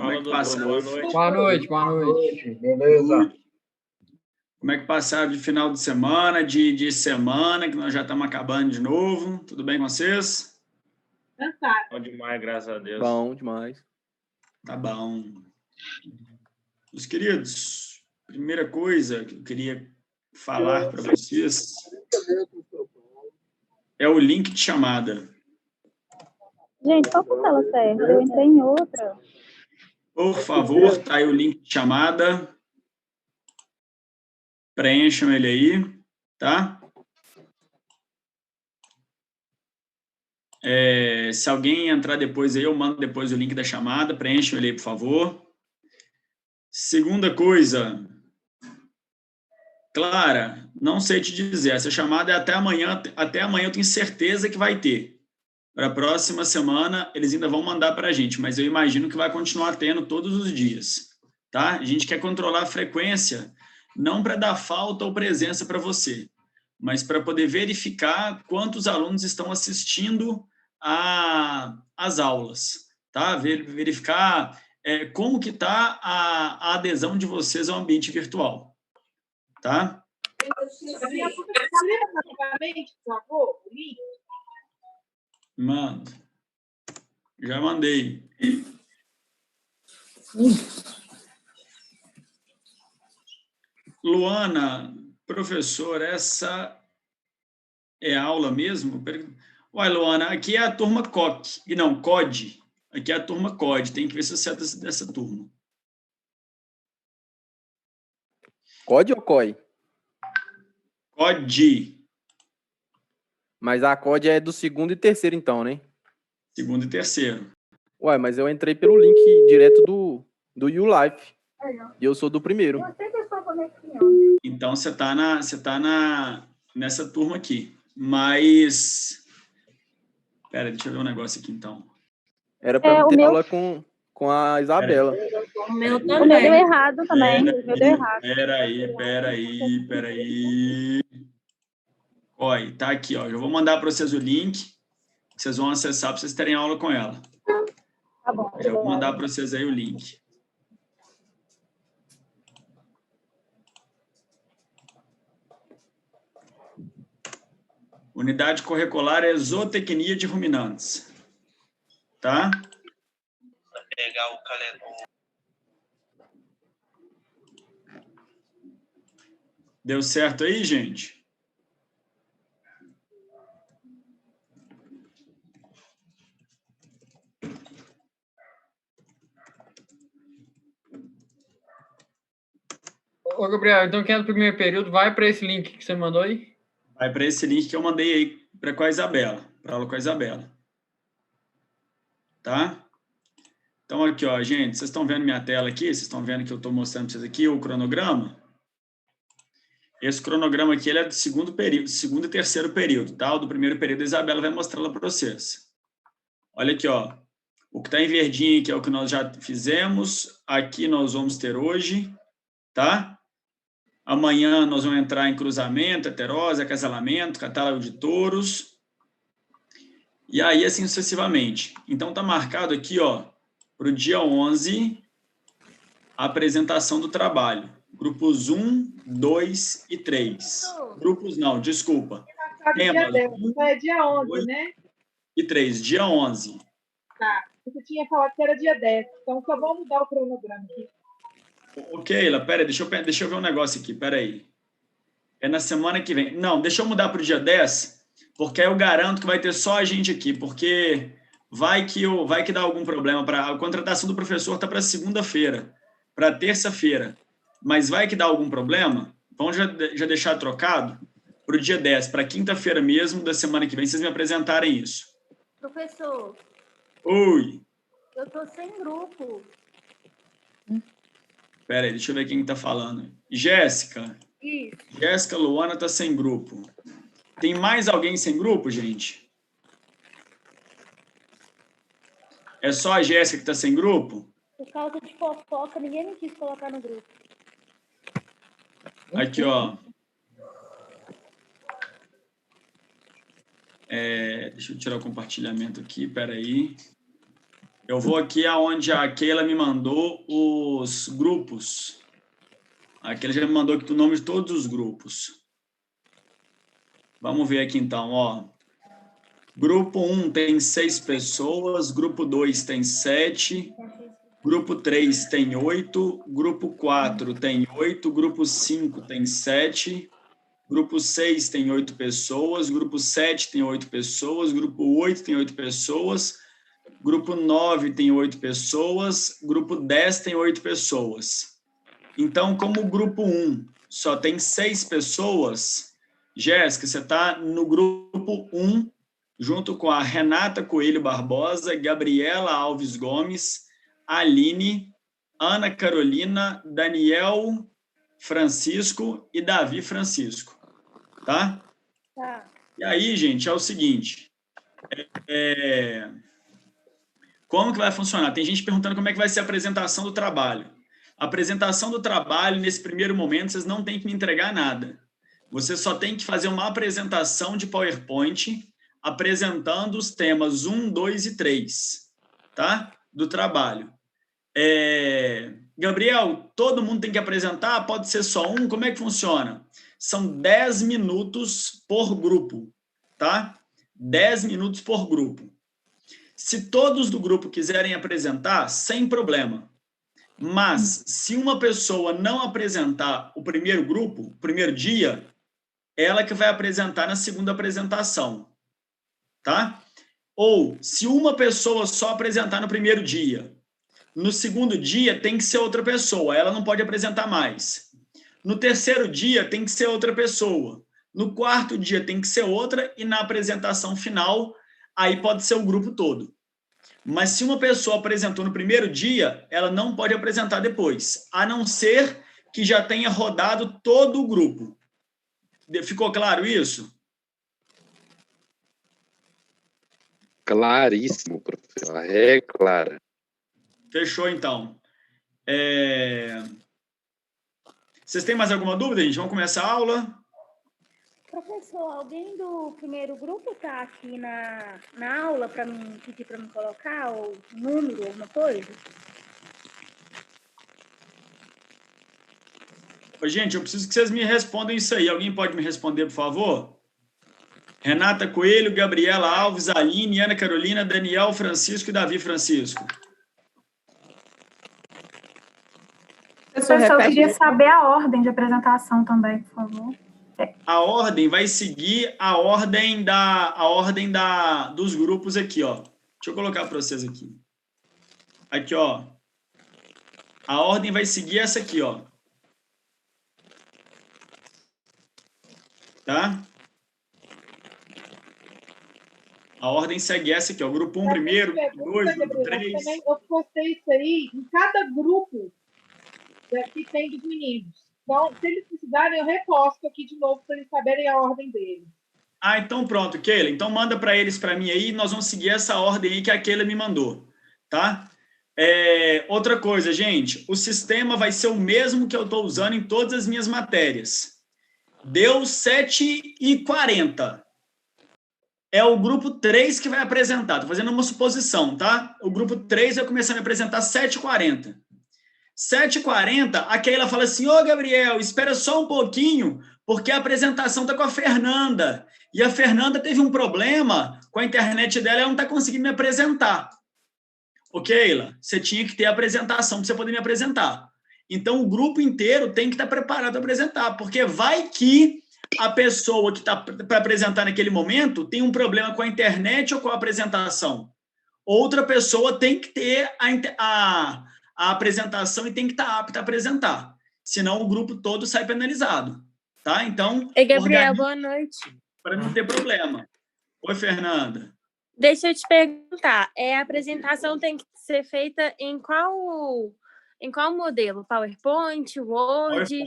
Fala, doutor. Boa noite. Boa noite, boa noite. Beleza. Como é que passaram de final de semana, de semana, que nós já estamos acabando de novo? Tudo bem com vocês? Bom demais, graças a Deus. Bom demais. Tá bom. Meus queridos, primeira coisa que eu queria falar para vocês é o link de chamada. Gente, qual que é a tela certa? Eu entrei em outra. Por favor, tá aí o link de chamada. Preencham ele aí, tá? Se alguém entrar depois aí, eu mando depois o link da chamada. Preencham ele aí, por favor. Segunda coisa. Clara, não sei te dizer. Essa chamada é até amanhã. Até amanhã eu tenho certeza que vai ter. Para a próxima semana, eles ainda vão mandar para a gente, mas eu imagino que vai continuar tendo todos os dias, tá? A gente quer controlar a frequência, não para dar falta ou presença para você, mas para poder verificar quantos alunos estão assistindo às aulas, tá? Verificar como que está a adesão de vocês ao ambiente virtual, tá? Mando. Já mandei. Luana, professor, essa é aula mesmo? Uai, Luana, aqui é a turma COC. Não, COD. Aqui é a turma COD. Tem que ver se você é dessa turma. COD ou COI? COD. Mas a COD é do segundo e terceiro, então, né? Segundo e terceiro. Ué, mas eu entrei pelo link direto do YouLife. E eu sou do primeiro. Então, você tá nessa turma aqui. Mas... Pera, deixa eu ver um negócio aqui, então. Era para ter aula com a Isabela. O meu deu errado também. O meu deu errado. Peraí. Olha, tá aqui, ó. Eu vou mandar para vocês o link. Vocês vão acessar para vocês terem aula com ela. Tá bom. Já vou mandar para vocês aí o link. Unidade curricular é zootecnia de ruminantes. Tá? Vou pegar o calendário. Deu certo aí, gente? Ô, Gabriel, então quem é do primeiro período, vai para esse link que você mandou aí? Vai para esse link que eu mandei aí para a Isabela, para aula com a Isabela. Tá? Então, aqui, ó, gente, vocês estão vendo minha tela aqui? Vocês estão vendo que eu estou mostrando para vocês aqui o cronograma? Esse cronograma aqui ele é do segundo e terceiro período, tá? O do primeiro período a Isabela vai mostrar lá para vocês. Olha aqui, ó. O que está em verdinho aqui é o que nós já fizemos. Aqui nós vamos ter hoje, tá? Amanhã nós vamos entrar em cruzamento, heterose, acasalamento, catálogo de touros. E aí, assim sucessivamente. Então, está marcado aqui, ó, para o dia 11, a apresentação do trabalho. Grupos 1, 2 e 3. Grupos não, desculpa. Temas 1, é dia 11, né? E 3, dia 11. Tá, você tinha falado que era dia 10, então só vamos mudar o cronograma aqui. Ok, Keila, peraí, deixa eu ver um negócio aqui, peraí. É na semana que vem. Não, deixa eu mudar para o dia 10, porque aí eu garanto que vai ter só a gente aqui, porque vai que dá algum problema. A contratação do professor está para segunda-feira, para terça-feira, mas vai que dá algum problema, vamos já deixar trocado para o dia 10, para quinta-feira mesmo da semana que vem, vocês me apresentarem isso. Professor. Oi. Eu tô sem grupo. Pera aí, deixa eu ver quem está falando. Jéssica. Isso. Jéssica Luana está sem grupo. Tem mais alguém sem grupo, gente? É só a Jéssica que está sem grupo? Por causa de fofoca, ninguém me quis colocar no grupo. Aqui, ó. Deixa eu tirar o compartilhamento aqui, peraí. Eu vou aqui aonde a Keila me mandou os grupos. A Keila já me mandou aqui o nome de todos os grupos. Vamos ver aqui então, ó. Grupo 1 tem 6 pessoas, grupo 2 tem 7, grupo 3 tem 8, grupo 4 tem 8, grupo 5 tem 7, grupo 6 tem 8 pessoas, grupo 7 tem 8 pessoas, grupo 8 tem 8 pessoas, grupo 9 tem 8 pessoas, grupo 10 tem 8 pessoas. Então, como o grupo 1 só tem 6 pessoas, Jéssica, você está no grupo 1, junto com a Renata Coelho Barbosa, Gabriela Alves Gomes, Aline, Ana Carolina, Daniel Francisco e Davi Francisco. Tá? Tá. E aí, gente, é o seguinte. Como que vai funcionar? Tem gente perguntando como é que vai ser a apresentação do trabalho. A apresentação do trabalho, nesse primeiro momento, vocês não têm que me entregar nada. Você só tem que fazer uma apresentação de PowerPoint apresentando os temas 1, 2 e 3, tá? Do trabalho. Gabriel, todo mundo tem que apresentar? Pode ser só um? Como é que funciona? São 10 minutos por grupo, tá? 10 minutos por grupo. Se todos do grupo quiserem apresentar, sem problema. Mas, se uma pessoa não apresentar o primeiro grupo, o primeiro dia, ela que vai apresentar na segunda apresentação. Tá? Ou, se uma pessoa só apresentar no primeiro dia, no segundo dia tem que ser outra pessoa, ela não pode apresentar mais. No terceiro dia tem que ser outra pessoa. No quarto dia tem que ser outra e na apresentação final, aí pode ser o grupo todo. Mas se uma pessoa apresentou no primeiro dia, ela não pode apresentar depois, a não ser que já tenha rodado todo o grupo. Ficou claro isso? Claríssimo, professor. É clara. Fechou, então. Vocês têm mais alguma dúvida, gente? Vamos começar a aula? Professor, alguém do primeiro grupo está aqui na aula para mim pedir para me colocar o número, alguma coisa? Ô, gente, eu preciso que vocês me respondam isso aí. Alguém pode me responder, por favor? Renata Coelho, Gabriela Alves, Aline, Ana Carolina, Daniel Francisco e Davi Francisco. Professor, eu queria saber a ordem de apresentação também, por favor. A ordem vai seguir a ordem dos grupos aqui, ó. Deixa eu colocar para vocês aqui. Aqui, ó. A ordem vai seguir essa aqui, ó. Tá? A ordem segue essa aqui, ó. Grupo 1 primeiro, grupo 2, grupo 3. Eu postei isso aí em cada grupo que tem dos meninos. Então, se eles precisarem, eu reposto aqui de novo para eles saberem a ordem deles. Ah, então pronto, Keila. Então manda para eles, para mim aí, nós vamos seguir essa ordem aí que a Keila me mandou, tá? Outra coisa, gente, o sistema vai ser o mesmo que eu estou usando em todas as minhas matérias. Deu 7h40. É o grupo 3 que vai apresentar. Estou fazendo uma suposição, tá? O grupo 3 vai começar a me apresentar 7h40. 7h40, a Keila fala assim, ô Gabriel, espera só um pouquinho, porque a apresentação está com a Fernanda. E a Fernanda teve um problema com a internet dela, ela não está conseguindo me apresentar. Ô Keila, você tinha que ter a apresentação para você poder me apresentar. Então, o grupo inteiro tem que estar preparado para apresentar, porque vai que a pessoa que está para apresentar naquele momento tem um problema com a internet ou com a apresentação. Outra pessoa tem que ter a apresentação e tem que estar apta a apresentar. Senão, o grupo todo sai penalizado. Tá? Então, Ei, Gabriel, boa noite. Para não ter problema. Oi, Fernanda. Deixa eu te perguntar, a apresentação tem que ser feita em qual modelo? PowerPoint, Word?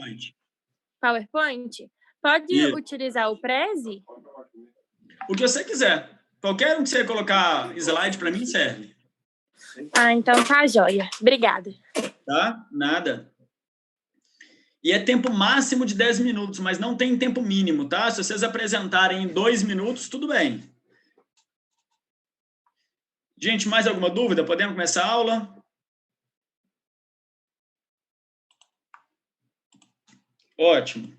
PowerPoint? Pode utilizar o Prezi? O que você quiser. Qualquer um que você colocar slide para mim serve. Ah, então tá joia. Obrigada. Tá? Nada. E é tempo máximo de 10 minutos, mas não tem tempo mínimo, tá? Se vocês apresentarem em 2 minutos, tudo bem. Gente, mais alguma dúvida? Podemos começar a aula? Ótimo.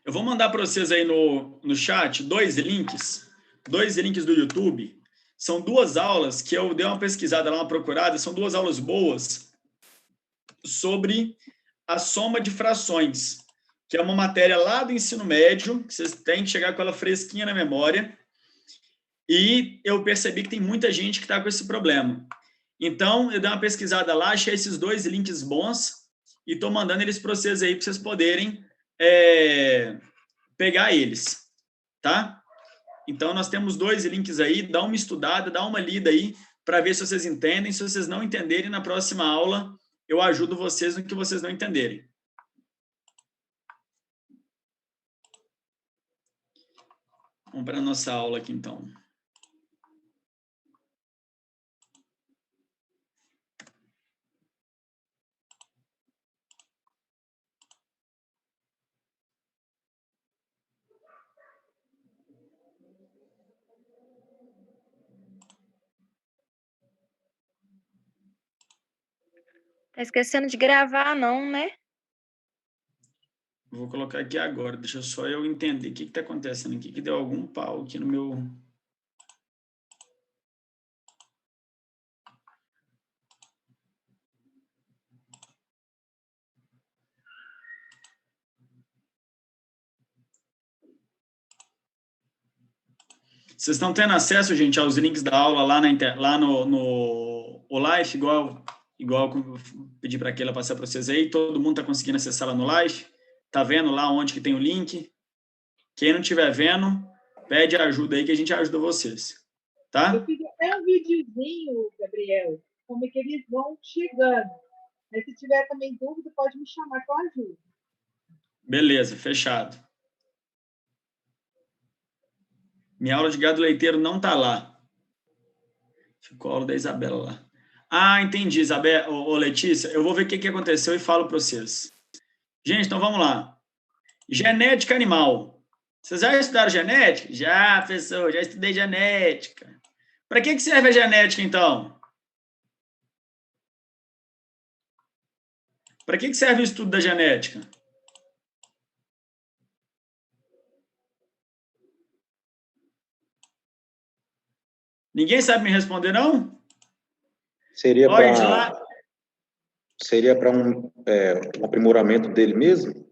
Eu vou mandar para vocês aí no chat dois links do YouTube. São 2 aulas que eu dei uma pesquisada lá, uma procurada, são 2 aulas boas sobre a soma de frações, que é uma matéria lá do ensino médio, que vocês têm que chegar com ela fresquinha na memória, e eu percebi que tem muita gente que está com esse problema. Então, eu dei uma pesquisada lá, achei esses 2 links bons, e estou mandando eles para vocês aí, para vocês poderem pegar eles, tá? Então, nós temos 2 links aí, dá uma estudada, dá uma lida aí, para ver se vocês entendem. Se vocês não entenderem, na próxima aula, eu ajudo vocês no que vocês não entenderem. Vamos para a nossa aula aqui, então. Tá esquecendo de gravar, não, né? Vou colocar aqui agora, deixa só eu entender o que está acontecendo aqui, que deu algum pau aqui no meu... Vocês estão tendo acesso, gente, aos links da aula lá no Live, igual eu pedi para aquela passar para vocês aí, todo mundo está conseguindo acessar lá no Live? Tá vendo lá onde que tem o link? Quem não estiver vendo, pede ajuda aí que a gente ajuda vocês, tá? Eu fiz até um videozinho, Gabriel, como é que eles vão chegando. Mas se tiver também dúvida, pode me chamar que eu ajudo. Beleza, fechado. Minha aula de gado leiteiro não está lá. Ficou a aula da Isabela lá. Ah, entendi, Isabela. Ô, Letícia, eu vou ver o que aconteceu e falo para vocês. Gente, então vamos lá. Genética animal. Vocês já estudaram genética? Já, professor, já estudei genética. Para que serve a genética, então? Para que serve o estudo da genética? Ninguém sabe me responder, não? Seria para um aprimoramento dele mesmo?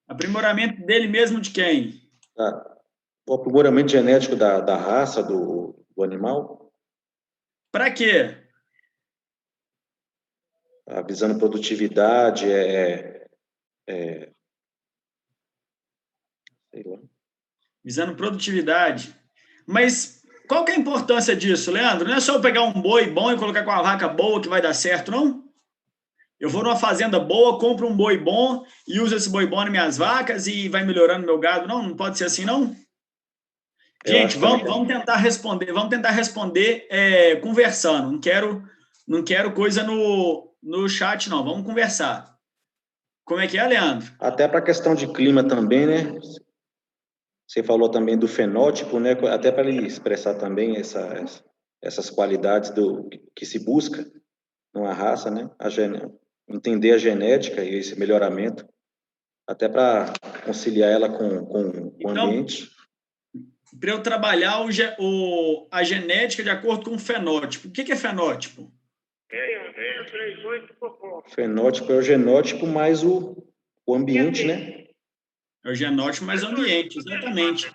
Aprimoramento dele mesmo de quem? O aprimoramento genético da raça do animal? Para quê? Visando produtividade, sei lá. Visando produtividade. Mas qual que é a importância disso, Leandro? Não é só eu pegar um boi bom e colocar com uma vaca boa que vai dar certo, não? Eu vou numa fazenda boa, compro um boi bom e uso esse boi bom nas minhas vacas e vai melhorando meu gado. Não, não pode ser assim, não? Gente, vamos tentar responder. Vamos tentar responder conversando. Não quero coisa no chat, não. Vamos conversar. Como é que é, Leandro? Até para a questão de clima também, né? Você falou também do fenótipo, né? Até para ele expressar também essas qualidades que se busca numa raça, né? Entender a genética e esse melhoramento, até para conciliar ela com o ambiente. Para eu trabalhar a genética de acordo com o fenótipo. O que é fenótipo? Fenótipo é o genótipo mais o ambiente, né? É o genótipo mais o ambiente, exatamente.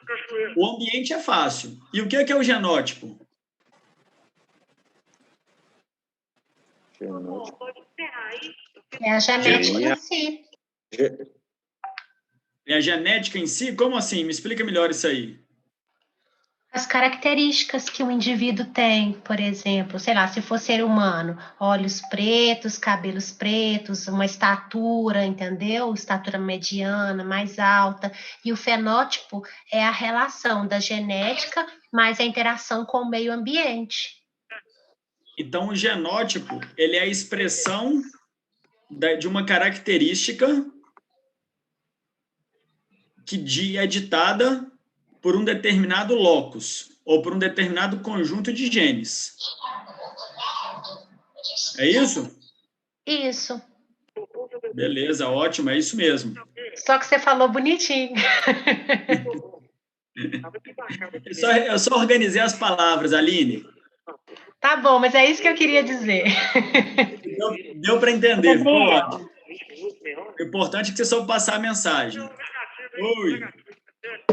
O ambiente é fácil. E o que é o genótipo? É a genética em si. É a genética em si? Como assim? Me explica melhor isso aí. As características que o indivíduo tem, por exemplo, sei lá, se for ser humano, olhos pretos, cabelos pretos, uma estatura, entendeu? Estatura mediana, mais alta. E o fenótipo é a relação da genética mais a interação com o meio ambiente. Então, o genótipo, ele é a expressão de uma característica que é ditada por um determinado locus. ou por um determinado conjunto de genes. É isso? Isso. Beleza, ótimo, é isso mesmo. Só que você falou bonitinho. Eu só organizei as palavras, Aline. Tá bom, mas é isso que eu queria dizer. Deu para entender, ficou Gabriel. ótimo. O importante é que você soube passar a mensagem. Oi.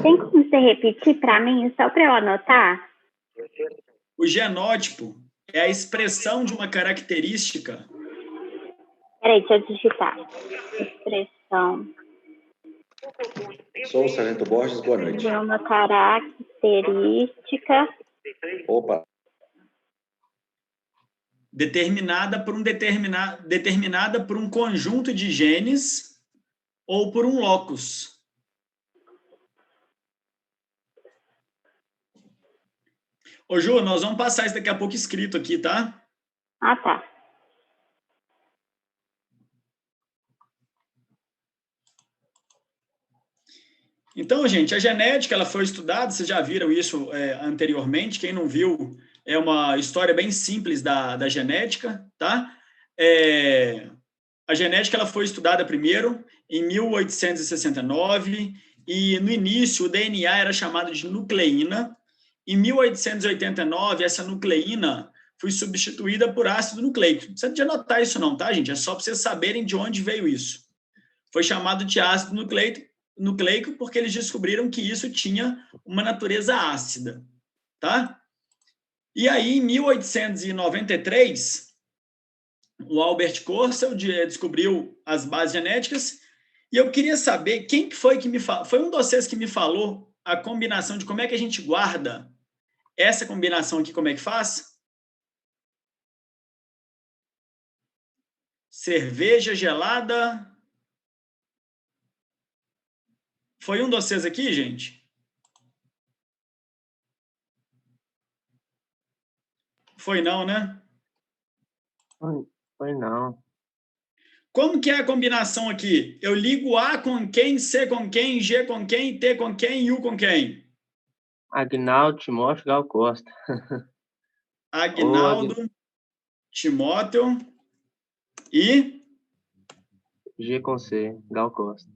Tem como você repetir para mim, só para eu anotar? O genótipo é a expressão de uma característica. Peraí, deixa eu digitar. Expressão Sou o Sargento Borges, boa noite. de uma característica. Opa. Determinada por um conjunto de genes ou por um locus. Ô, Ju, nós vamos passar isso daqui a pouco escrito aqui, tá? Ah, tá. Então, gente, a genética ela foi estudada, vocês já viram isso anteriormente, quem não viu, é uma história bem simples da genética, tá? A genética ela foi estudada primeiro em 1869 e no início o DNA era chamado de nucleína. Em 1889 essa nucleína foi substituída por ácido nucleico. Não precisa de anotar isso não, tá, gente? É só para vocês saberem de onde veio isso. Foi chamado de ácido nucleico porque eles descobriram que isso tinha uma natureza ácida, tá? E aí, em 1893, o Albert Corsell descobriu as bases genéticas e eu queria saber quem que foi que me falou. Foi um de vocês que me falou a combinação de como é que a gente guarda essa combinação aqui, como é que faz? Cerveja gelada. Foi um de vocês aqui, gente? Foi não, né? Foi não. Como que é a combinação aqui? Eu ligo A com quem, C com quem, G com quem, T com quem e U com quem? Agnaldo, Timóteo, Gal Costa. Agnaldo, Timóteo e... G com C, Gal Costa.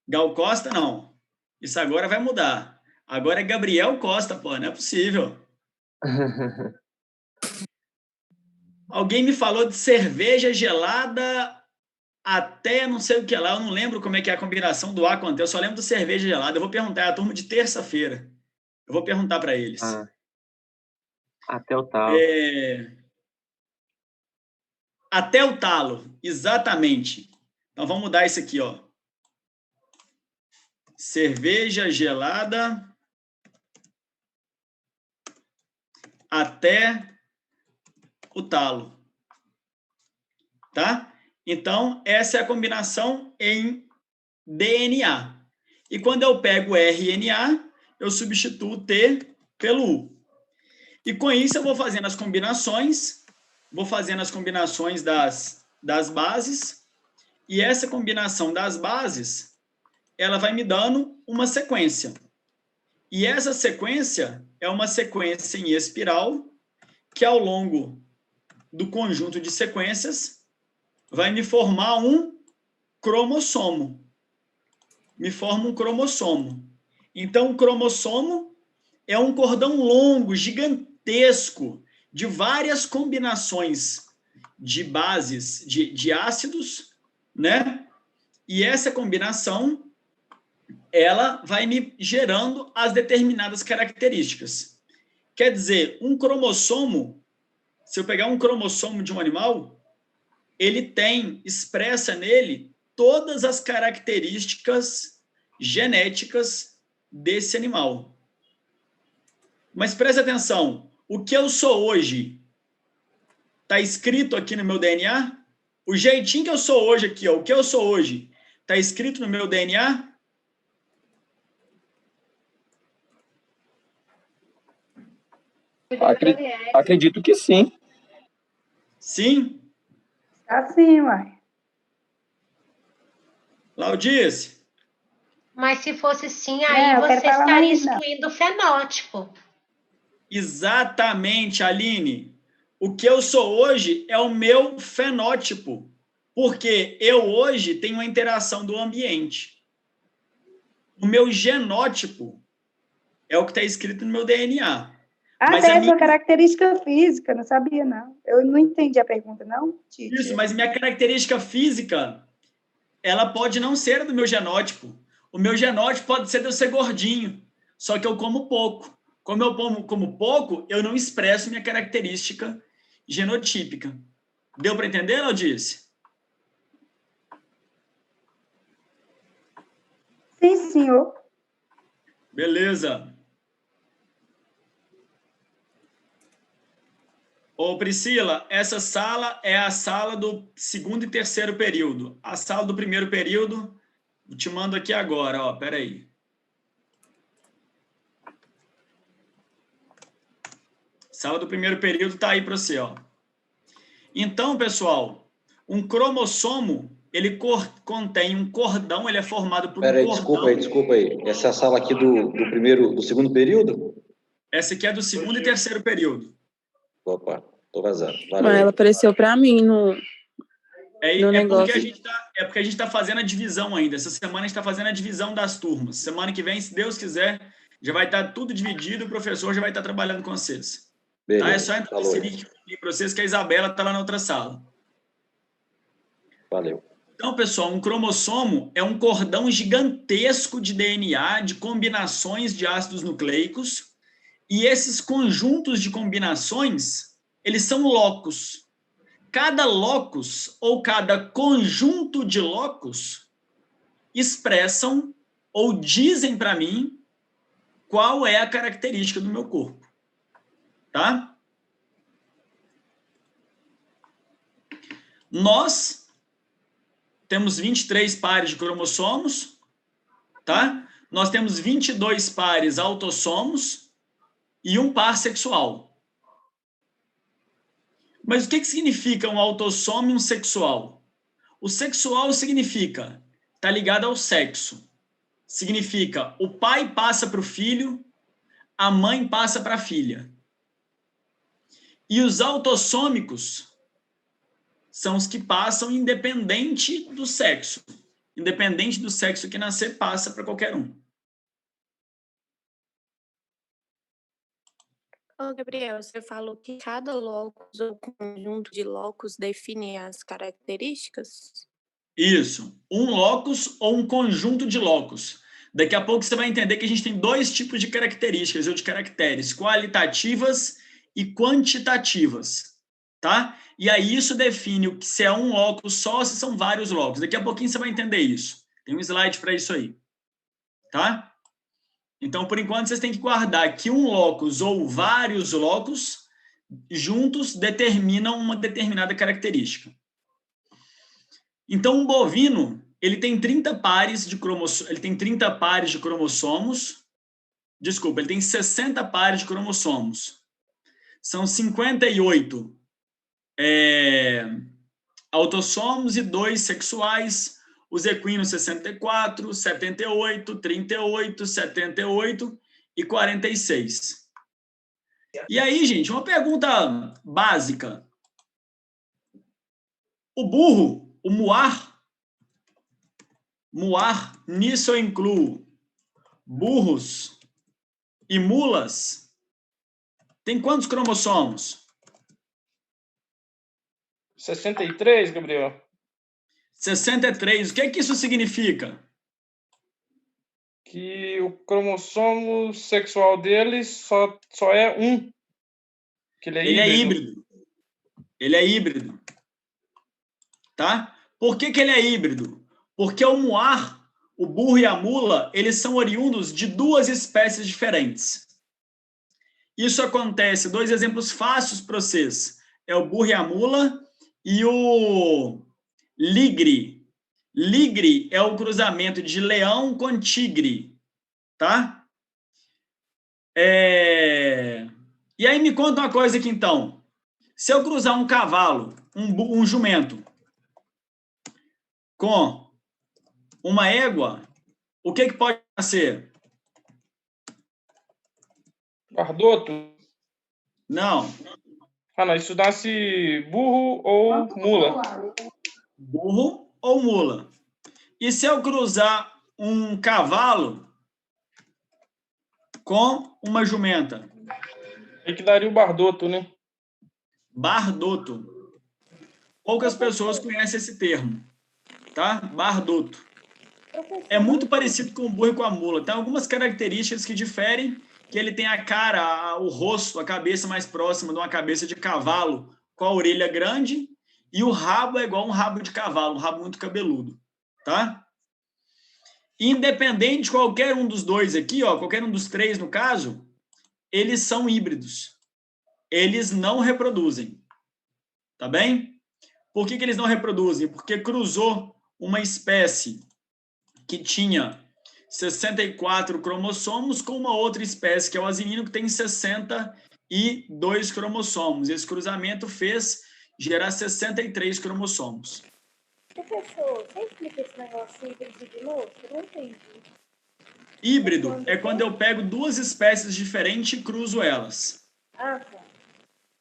Gal Costa, não. Isso agora vai mudar. Agora é Gabriel Costa, pô, não é possível. Alguém me falou de cerveja gelada até não sei o que lá. Eu não lembro como é que é a combinação do A com T. Eu só lembro do cerveja gelada. Eu vou perguntar, é a turma de terça-feira. Eu vou perguntar para eles. Até o talo. Até o talo, exatamente. Então vamos mudar isso aqui, ó. Cerveja gelada até o talo. Tá? Então, essa é a combinação em DNA. E quando eu pego RNA, eu substituo o T pelo U. E com isso eu vou fazendo as combinações, das bases, e essa combinação das bases, ela vai me dando uma sequência. E essa sequência é uma sequência em espiral, que ao longo do conjunto de sequências vai me formar um cromossomo. Me forma um cromossomo. Então, o cromossomo é um cordão longo, gigantesco, de várias combinações de bases, de ácidos, né? E essa combinação, ela vai me gerando as determinadas características. Quer dizer, um cromossomo, se eu pegar um cromossomo de um animal, ele expressa nele todas as características genéticas desse animal. Mas preste atenção, o que eu sou hoje está escrito aqui no meu DNA? O jeitinho que eu sou hoje aqui, ó, o que eu sou hoje, está escrito no meu DNA? Acredito que sim. Sim? Assim, uai. Exatamente, Aline. O que eu sou hoje é o meu fenótipo, porque eu hoje tenho uma interação do ambiente. O meu genótipo é o que está escrito no meu DNA. Mas é sua característica física, não sabia, não. Eu não entendi a pergunta, não, Titi. Isso, mas minha característica física, ela pode não ser do meu genótipo. O meu genótipo pode ser de eu ser gordinho, só que eu como pouco. Como eu como pouco, eu não expresso minha característica genotípica. Deu para entender, Laudice? Sim, senhor. Beleza. Ô, Priscila, essa sala é a sala do segundo e terceiro período. A sala do primeiro período, eu te mando aqui agora, ó, peraí. Sala do primeiro período tá aí para você, ó. Então, pessoal, um cromossomo, ele contém um cordão, ele é formado por um cordão. Desculpa aí. Essa sala aqui do segundo período? Essa aqui é do segundo e terceiro período. Opa, tô vazando. Mas ela apareceu para mim no negócio. Porque a gente está fazendo a divisão ainda. Essa semana a gente está fazendo a divisão das turmas. Semana que vem, se Deus quiser, já vai estar tudo dividido, o professor já vai estar trabalhando com vocês. Beleza, tá? É só entrar nesse link para vocês, que a Isabela está lá na outra sala. Valeu. Então, pessoal, um cromossomo é um cordão gigantesco de DNA, de combinações de ácidos nucleicos, e esses conjuntos de combinações, eles são locos. Cada locus, ou cada conjunto de locus, expressam ou dizem para mim qual é a característica do meu corpo. Tá? Nós temos 23 pares de cromossomos, tá? Nós temos 22 pares autossomos e um par sexual. Mas o que significa um autossomo e um sexual? O sexual significa, tá ligado ao sexo. Significa, o pai passa para o filho, a mãe passa para a filha. E os autossômicos são os que passam independente do sexo. Independente do sexo que nascer, passa para qualquer um. Ô, Gabriel, você falou que cada locus ou conjunto de locus define as características? Isso. Um locus ou um conjunto de locus. Daqui a pouco você vai entender que a gente tem dois tipos de características ou de caracteres, qualitativas e quantitativas, tá? E aí isso define o que se é um locus só, se são vários locus. Daqui a pouquinho você vai entender isso. Tem um slide para isso aí, tá? Então, por enquanto, vocês têm que guardar que um locus ou vários locus juntos determinam uma determinada característica. Então, um bovino, ele tem 30 pares de cromossomos. Desculpa, ele tem 60 pares de cromossomos. São 58 autossomos e 2 sexuais. Os equinos 64, 78, 38, 78 e 46. E aí, gente, uma pergunta básica. O burro, o muar, nisso eu incluo burros e mulas, tem quantos cromossomos? 63, Gabriel. 63. O que é que isso significa? Que o cromossomo sexual dele só é um. Que ele é híbrido. Ele é híbrido. Tá? Por que ele é híbrido? Porque o muar, o burro e a mula, eles são oriundos de duas espécies diferentes. Isso acontece, 2 exemplos fáceis para vocês. É o burro e a mula e o ligre. Ligre é o cruzamento de leão com tigre, tá? E aí me conta uma coisa aqui, então. Se eu cruzar um cavalo, um jumento, com uma égua, o que pode nascer? Cardoto. Não. Ah, não. Isso nasce burro ou mula? Burro ou mula. E se eu cruzar um cavalo com uma jumenta? Aí que daria o bardoto, né? Bardoto. Poucas pessoas conhecem esse termo, tá? Bardoto. É muito parecido com o burro e com a mula. Tem algumas características que diferem, que ele tem a cara, o rosto, a cabeça mais próxima de uma cabeça de cavalo, com a orelha grande, e o rabo é igual um rabo de cavalo, um rabo muito cabeludo, tá? Independente de qualquer um dos dois aqui, ó, qualquer um dos três no caso, eles são híbridos. Eles não reproduzem, tá bem? Por que eles não reproduzem? Porque cruzou uma espécie que tinha 64 cromossomos com uma outra espécie, que é o asinino, que tem 62 cromossomos. Esse cruzamento fez gerar 63 cromossomos. Professor, você explica esse negócio híbrido de novo? Eu não entendi. Híbrido é quando eu pego duas espécies diferentes e cruzo elas. Ah, tá.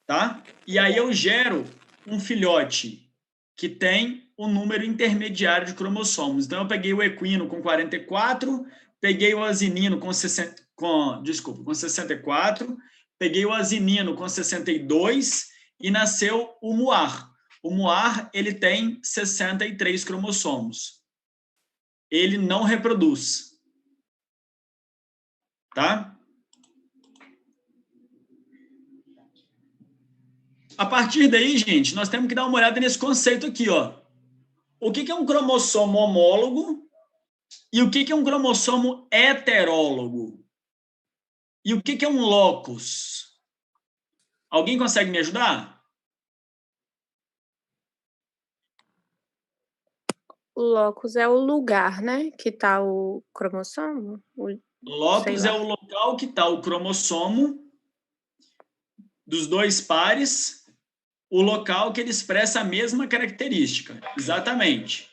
Tá? E aí eu gero um filhote que tem um número intermediário de cromossomos. Então, eu peguei o equino com 44, peguei o asinino com 64, peguei o asinino com 62 e nasceu o muar. O muar, ele tem 63 cromossomos. Ele não reproduz. Tá? A partir daí, gente, nós temos que dar uma olhada nesse conceito aqui, ó. O que é um cromossomo homólogo e o que é um cromossomo heterólogo? E o que é um locus? Alguém consegue me ajudar? O locus é o lugar, né? Que tá o cromossomo. Locus é o local que está o cromossomo dos dois pares, o local que ele expressa a mesma característica. Exatamente.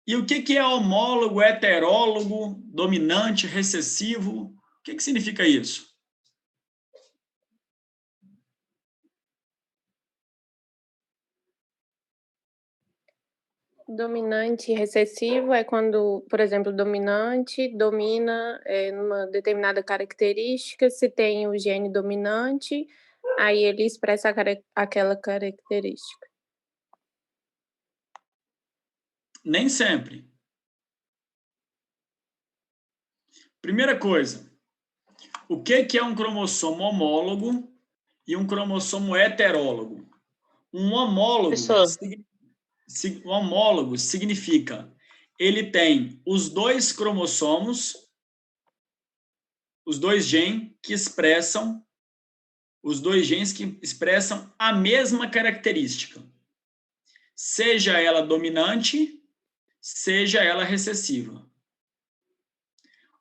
E o que é homólogo, heterólogo, dominante, recessivo? O que significa isso? Dominante e recessivo é quando, por exemplo, o dominante domina numa determinada característica, se tem o gene dominante, aí ele expressa aquela característica. Nem sempre. Primeira coisa, o que é um cromossomo homólogo e um cromossomo heterólogo? Um homólogo significa ele tem os dois cromossomos, os dois genes que expressam a mesma característica. Seja ela dominante, seja ela recessiva.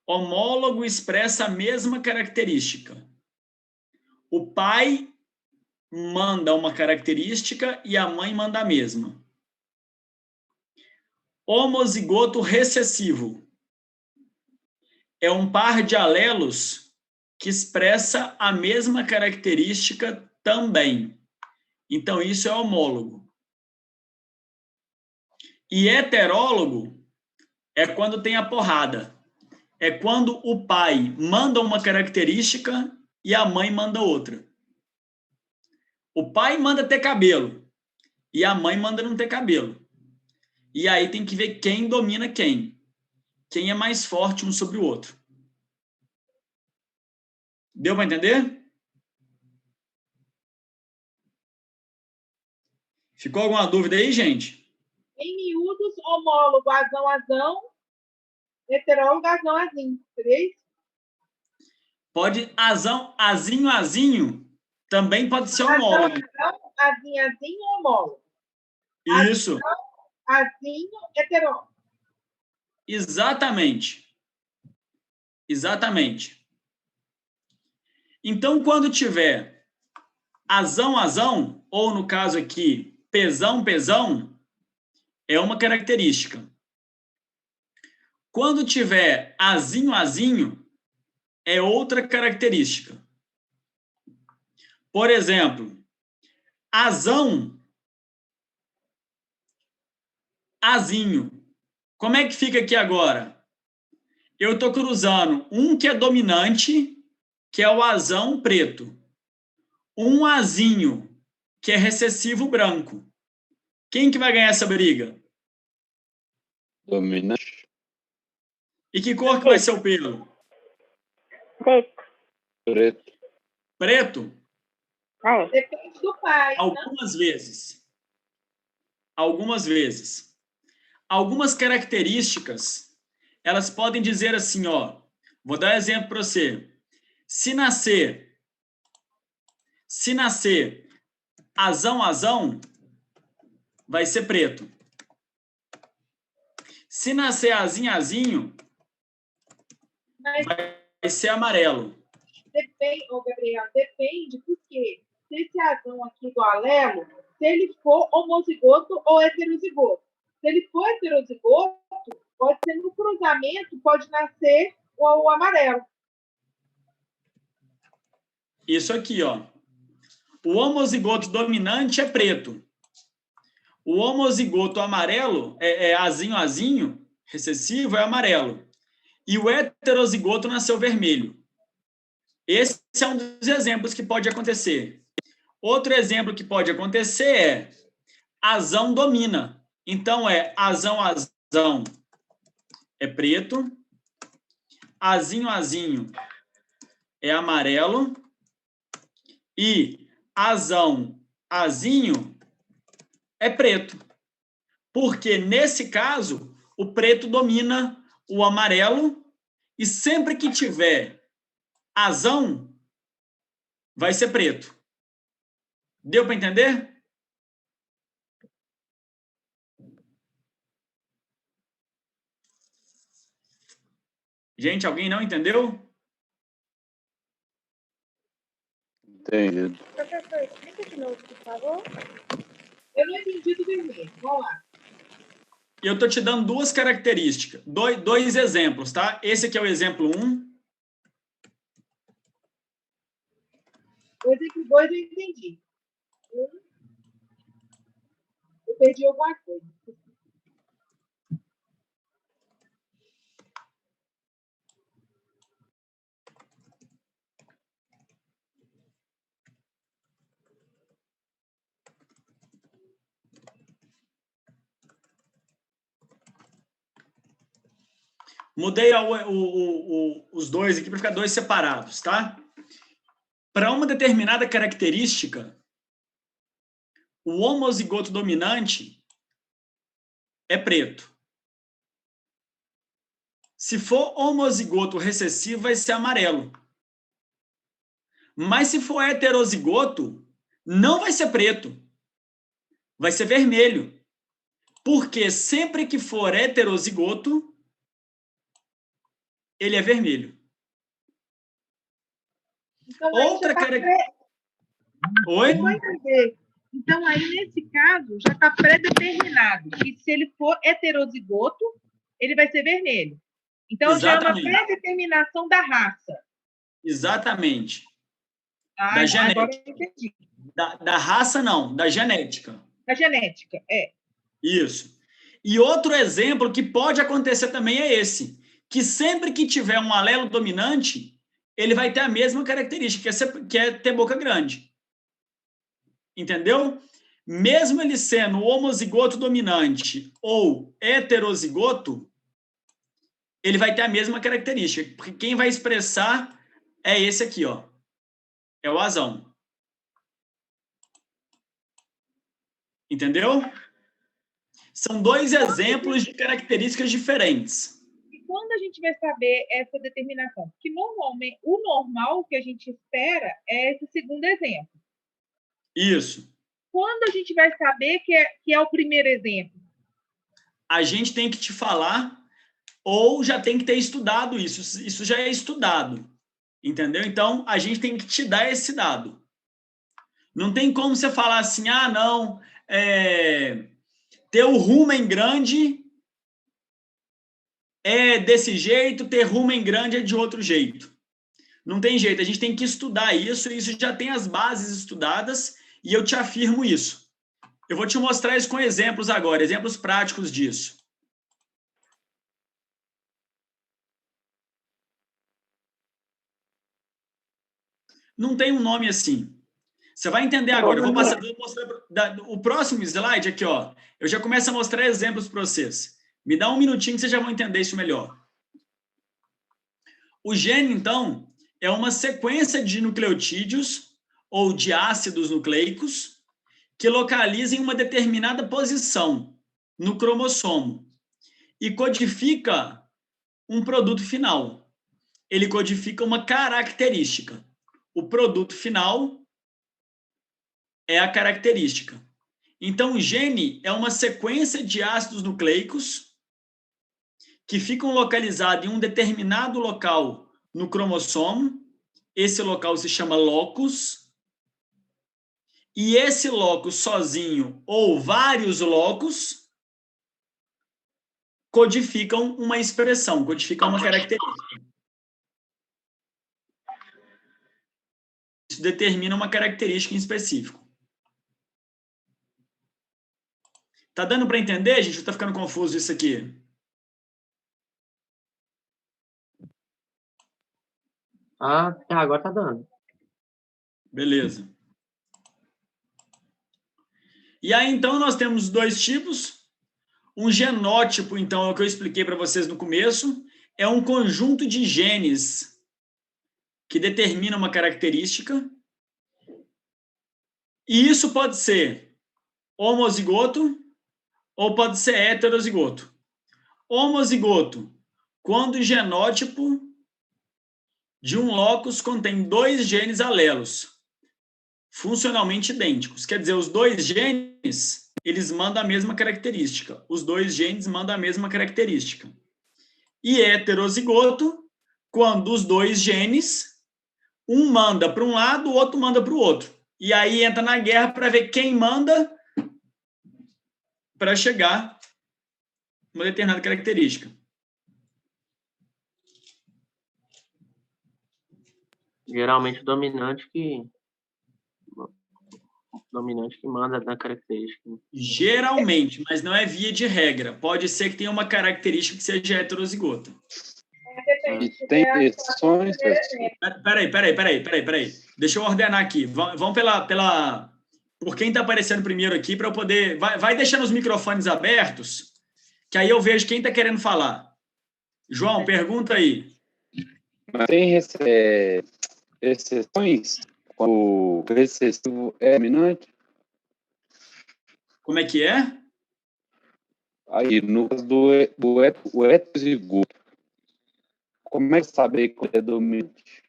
Homólogo expressa a mesma característica. O pai manda uma característica e a mãe manda a mesma. Homozigoto recessivo é um par de alelos que expressa a mesma característica também. Então, isso é homólogo. E heterólogo é quando tem a porrada. É quando o pai manda uma característica e a mãe manda outra. O pai manda ter cabelo e a mãe manda não ter cabelo. E aí tem que ver quem domina quem. Quem é mais forte um sobre o outro. Deu para entender? Ficou alguma dúvida aí, gente? Em miúdos, homólogo, azão, heterólogo, azão. Seria isso? Pode, azinho, também pode ser homólogo. Azinho, homólogo. Isso. Azinho, heterólogo. Exatamente. Então, quando tiver azão, ou no caso aqui, pezão, é uma característica. Quando tiver azinho, é outra característica. Por exemplo, azão, azinho. Como é que fica aqui agora? Eu estou cruzando um que é dominante, que é o azão preto. Um azinho, que é recessivo branco. Quem que vai ganhar essa briga? Dominante. E que cor que vai ser o pelo? Preto. Preto. Preto? É. Depende do pai. Algumas vezes. Algumas vezes. Algumas características, elas podem dizer assim, ó. Vou dar um exemplo para você. Se nascer azão, vai ser preto. Se nascer azinho, vai ser amarelo. Depende, Gabriel, depende porque se esse azão aqui do alelo, se ele for homozigoto ou heterozigoto. Se ele for heterozigoto, pode ser no cruzamento, pode nascer o amarelo. Isso aqui, ó. O homozigoto dominante é preto. O homozigoto amarelo, azinho, recessivo, é amarelo. E o heterozigoto nasceu vermelho. Esse é um dos exemplos que pode acontecer. Outro exemplo que pode acontecer é azão domina. Então, azão é preto, azinho é amarelo e azinho é preto. Porque, nesse caso, o preto domina o amarelo e sempre que tiver azão, vai ser preto. Deu para entender? Gente, alguém não entendeu? Entendido. Professor, explica de novo, por favor. Eu não entendi do vermelho. Vamos lá. Eu estou te dando duas características, dois exemplos, tá? Esse aqui é o exemplo 1. O exemplo 2 eu entendi. Eu perdi alguma coisa. Mudei os dois aqui para ficar dois separados, tá? Para uma determinada característica, o homozigoto dominante é preto. Se for homozigoto recessivo, vai ser amarelo. Mas se for heterozigoto, não vai ser preto. Vai ser vermelho. Porque sempre que for heterozigoto, ele é vermelho. Então, outra característica. Oi? Então, aí, nesse caso, já está pré-determinado que se ele for heterozigoto, ele vai ser vermelho. Então, Exatamente. já é uma pré-determinação da raça. Exatamente. Da genética. Agora eu entendi. Da raça, não. Da genética. Da genética, é. Isso. E outro exemplo que pode acontecer também é esse. Que sempre que tiver um alelo dominante, ele vai ter a mesma característica, que é ter boca grande. Entendeu? Mesmo ele sendo homozigoto dominante ou heterozigoto, ele vai ter a mesma característica. Porque quem vai expressar é esse aqui, ó. É o azão. Entendeu? São dois exemplos de características diferentes. E quando a gente vai saber essa determinação? Porque normalmente, o normal que a gente espera é esse segundo exemplo. Isso. Quando a gente vai saber que é o primeiro exemplo? A gente tem que te falar ou já tem que ter estudado isso. Isso já é estudado. Entendeu? Então, a gente tem que te dar esse dado. Não tem como você falar assim, não, ter o rumen grande é desse jeito, ter rumen grande é de outro jeito. Não tem jeito, a gente tem que estudar isso, e isso já tem as bases estudadas, e eu te afirmo isso. Eu vou te mostrar isso com exemplos agora, exemplos práticos disso. Não tem um nome assim. Você vai entender agora. Eu vou mostrar o próximo slide aqui, ó. Eu já começo a mostrar exemplos para vocês. Me dá um minutinho que vocês já vão entender isso melhor. O gene, então, é uma sequência de nucleotídeos ou de ácidos nucleicos que localizam em uma determinada posição no cromossomo e codifica um produto final. Ele codifica uma característica. O produto final é a característica. Então, o gene é uma sequência de ácidos nucleicos que ficam localizados em um determinado local no cromossomo. Esse local se chama locus. E esse locus sozinho ou vários locus codificam uma expressão, codificam uma característica. Isso determina uma característica em específico. Tá dando para entender, gente? Ou tá ficando confuso isso aqui? Agora tá dando. Beleza. E aí, então, nós temos dois tipos. Um genótipo, então, é o que eu expliquei para vocês no começo. É um conjunto de genes que determina uma característica. E isso pode ser homozigoto ou pode ser heterozigoto. Homozigoto, quando o genótipo de um locus contém dois genes alelos, funcionalmente idênticos. Quer dizer, os dois genes, eles mandam a mesma característica. Os dois genes mandam a mesma característica. E heterozigoto, quando os dois genes, um manda para um lado, o outro manda para o outro. E aí entra na guerra para ver quem manda para chegar a uma determinada característica. Geralmente o dominante que manda na característica. Geralmente, mas não é via de regra. Pode ser que tenha uma característica que seja heterozigota. E tem exceções. Peraí. Deixa eu ordenar aqui. Vamos por quem está aparecendo primeiro aqui, para eu poder... Vai deixando os microfones abertos, que aí eu vejo quem está querendo falar. João, pergunta aí. Mas tem exceções quando o recessivo é dominante? Como é que é? Aí, no caso do heterozigoto, como é que saber quando é dominante?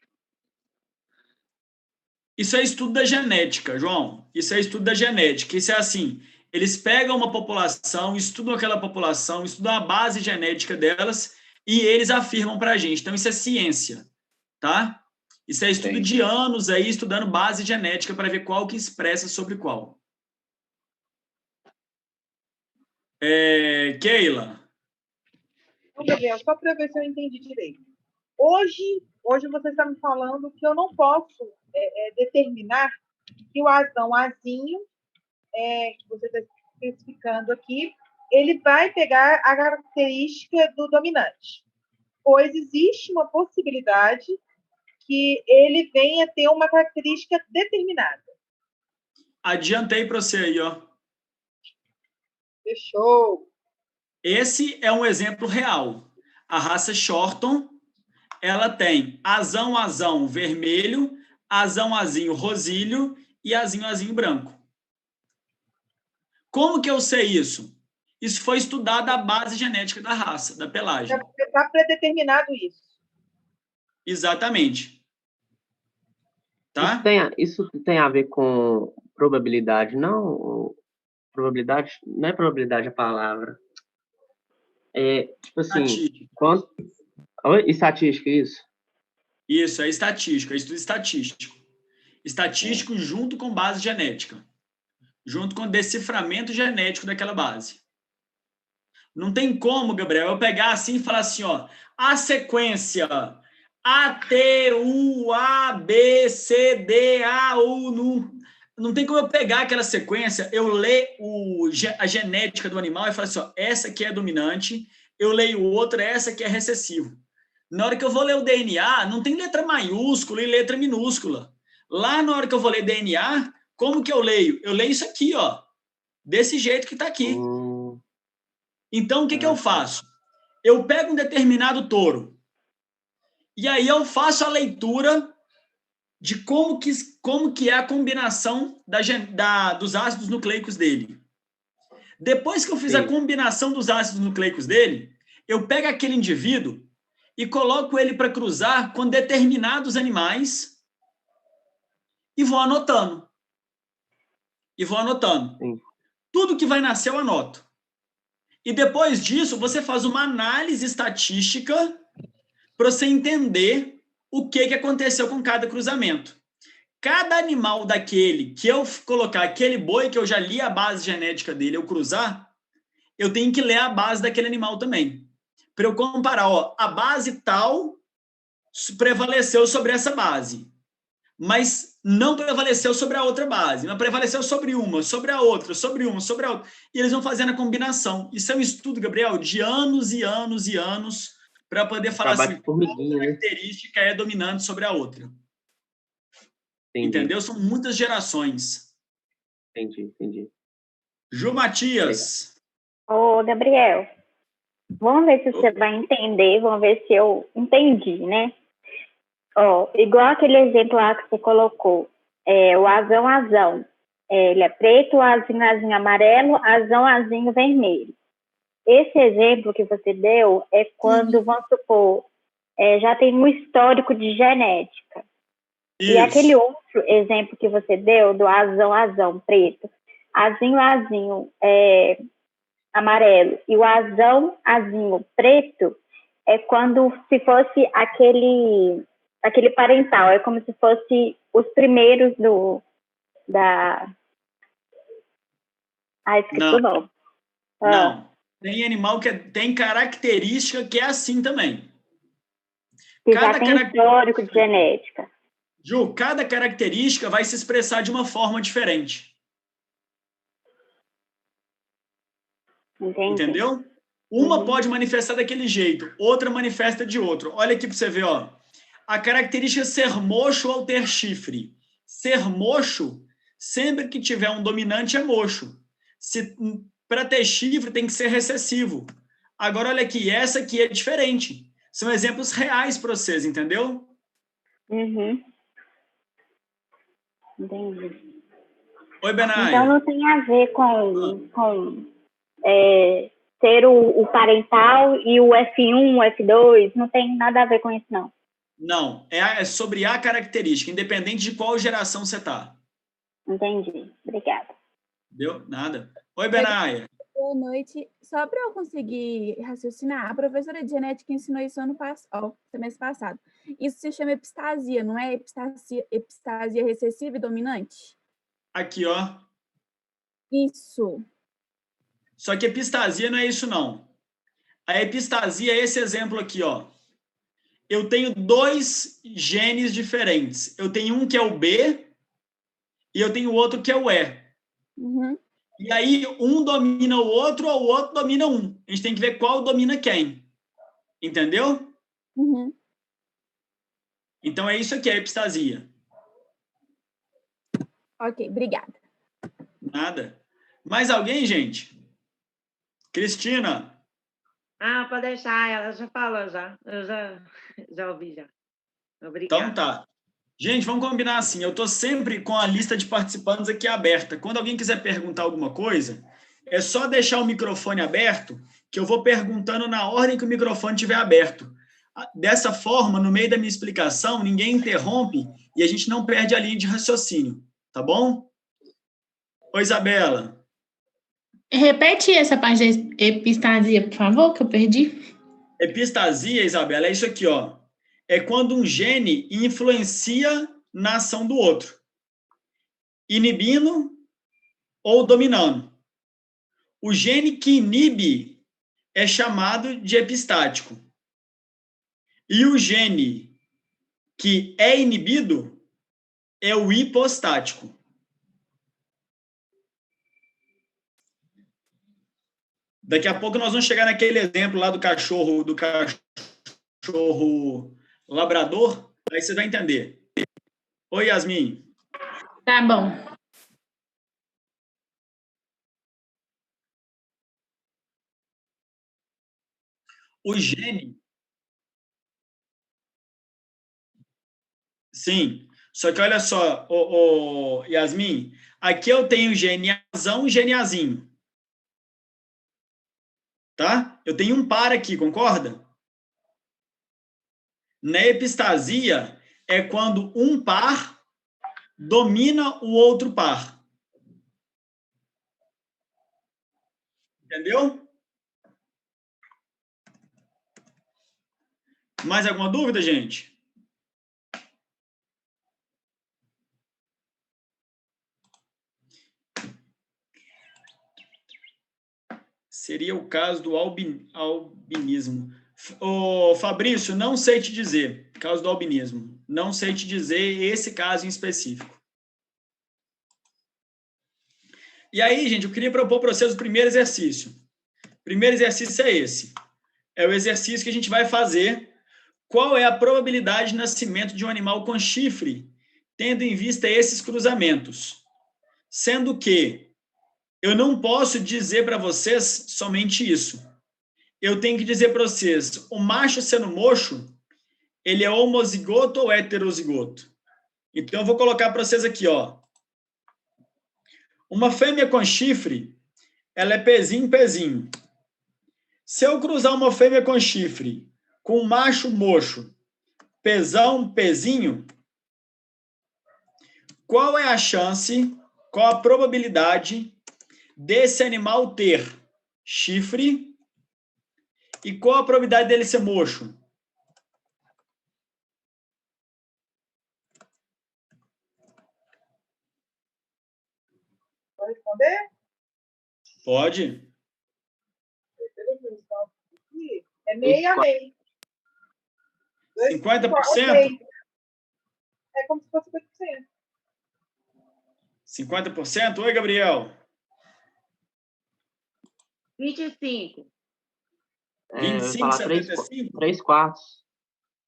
Isso é estudo da genética, João. Isso é estudo da genética. Isso é assim, eles pegam uma população, estudam aquela população, estudam a base genética delas e eles afirmam para a gente. Então, isso é ciência, tá? Isso é estudo de anos aí, estudando base genética para ver qual que expressa sobre qual. Keila. Então, Gabriel, só para ver se eu entendi direito. Hoje você está me falando que eu não posso determinar que o azão azinho, que você está especificando aqui, ele vai pegar a característica do dominante. Pois existe uma possibilidade que ele venha ter uma característica determinada. Adiantei para você aí, ó. Fechou. Esse é um exemplo real. A raça Shorton, ela tem azão vermelho, azão rosílio e azão branco. Como que eu sei isso? Isso foi estudado a base genética da raça, da pelagem. Está predeterminado isso. Exatamente. Tá? Isso tem a ver com probabilidade, não? Probabilidade, não é probabilidade a palavra. Tipo assim, estatística, isso? Isso, é estatística, é estudo estatístico. Estatístico junto com base genética. Junto com deciframento genético daquela base. Não tem como, Gabriel, eu pegar assim e falar assim, ó, a sequência A, T, U, A, B, C, D, A, U, não tem como eu pegar aquela sequência, eu ler a genética do animal e falar assim, ó, essa aqui é dominante, eu leio outra, essa aqui é recessivo. Na hora que eu vou ler o DNA, não tem letra maiúscula e letra minúscula. Lá na hora que eu vou ler DNA, como que eu leio? Eu leio isso aqui, ó, desse jeito que está aqui. Então, o que eu faço? Eu pego um determinado touro e aí eu faço a leitura de como que é a combinação dos ácidos nucleicos dele. Depois que eu fiz a combinação dos ácidos nucleicos dele, eu pego aquele indivíduo e coloco ele para cruzar com determinados animais e vou anotando. Tudo que vai nascer eu anoto. E depois disso, você faz uma análise estatística para você entender o que aconteceu com cada cruzamento. Cada animal daquele que eu colocar, aquele boi que eu já li a base genética dele, eu cruzar, eu tenho que ler a base daquele animal também. Para eu comparar, ó, a base tal prevaleceu sobre essa base, mas não prevaleceu sobre a outra base, não prevaleceu sobre uma, sobre a outra, sobre uma, sobre a outra. E eles vão fazendo a combinação. Isso é um estudo, Gabriel, de anos e anos e anos para poder falar assim, qual característica é dominante sobre a outra. Entendi. Entendeu? São muitas gerações. Entendi. Ju Matias. Ô, Gabriel, vamos ver se você vai entender, vamos ver se eu entendi, né? Ó, igual aquele exemplo lá que você colocou, o azão. Ele é preto, azinho amarelo, azinho vermelho. Esse exemplo que você deu é quando, vamos supor, já tem um histórico de genética. Isso. E aquele outro exemplo que você deu do azão preto, azinho amarelo e o azinho preto é como se fosse aquele parental, é como se fosse os primeiros esqueci o nome. Não, tem animal que tem característica que é assim também. Que já tem histórico de genética. Ju, cada característica vai se expressar de uma forma diferente. Entendi. Entendeu? Uma pode manifestar daquele jeito, outra manifesta de outro. Olha aqui para você ver, ó. A característica ser mocho ou ter chifre. Ser mocho, sempre que tiver um dominante, é mocho. Para ter chifre, tem que ser recessivo. Agora, olha aqui, essa aqui é diferente. São exemplos reais para vocês, entendeu? Entendi. Oi, Benay. Então, não tem a ver com ser o parental e o F1, o F2, não tem nada a ver com isso, não. Não, é sobre a característica, independente de qual geração você está. Entendi. Obrigada. Deu? Nada. Oi, Benaya. Boa noite. Só para eu conseguir raciocinar, a professora de genética ensinou isso semestre passado. Isso se chama epistasia, não é epistasia recessiva e dominante? Aqui, ó. Isso. Só que epistasia não é isso, não. A epistasia é esse exemplo aqui, ó. Eu tenho 2 genes diferentes. Eu tenho um que é o B e eu tenho outro que é o E. E aí, um domina o outro ou o outro domina um. A gente tem que ver qual domina quem. Entendeu? Então, é isso aqui, a epistasia. Ok, obrigada. Nada. Mais alguém, gente? Cristina. Pode deixar, ela já falou, já. Eu já ouvi, já. Obrigada. Então tá. Gente, vamos combinar assim, eu estou sempre com a lista de participantes aqui aberta. Quando alguém quiser perguntar alguma coisa, é só deixar o microfone aberto, que eu vou perguntando na ordem que o microfone estiver aberto. Dessa forma, no meio da minha explicação, ninguém interrompe e a gente não perde a linha de raciocínio, tá bom? Oi, Isabela. Repete essa parte da epistasia, por favor, que eu perdi. Epistasia, Isabela, é isso aqui, ó. É quando um gene influencia na ação do outro, inibindo ou dominando. O gene que inibe é chamado de epistático. E o gene que é inibido é o hipostático. Daqui a pouco nós vamos chegar naquele exemplo lá do cachorro labrador, aí você vai entender. Oi, Yasmin. Tá bom. O gene... Sim, só que olha só, Yasmin, aqui eu tenho gene Azão e gene Azinho. Tá? Eu tenho um par aqui, concorda? Na epistasia é quando um par domina o outro par. Entendeu? Mais alguma dúvida, gente? Seria o caso do albinismo. Ô, Fabrício, não sei te dizer. Caso do albinismo. Não sei te dizer esse caso em específico. E aí, gente, eu queria propor para vocês o primeiro exercício. O primeiro exercício é esse. É o exercício que a gente vai fazer. Qual é a probabilidade de nascimento de um animal com chifre, tendo em vista esses cruzamentos? Sendo que eu não posso dizer para vocês somente isso. Eu tenho que dizer para vocês, o macho sendo mocho, ele é homozigoto ou heterozigoto? Então, eu vou colocar para vocês aqui, ó. Uma fêmea com chifre, ela é pezinho, pezinho. Se eu cruzar uma fêmea com chifre com um macho mocho, pezão, pezinho, qual é a chance, qual a probabilidade desse animal ter chifre e qual a probabilidade dele ser mocho? Pode responder? Pode. É meio a meio. 50%? É como se fosse 50%. 50%? Oi, Gabriel. 25. 25, 75? 3 quartos.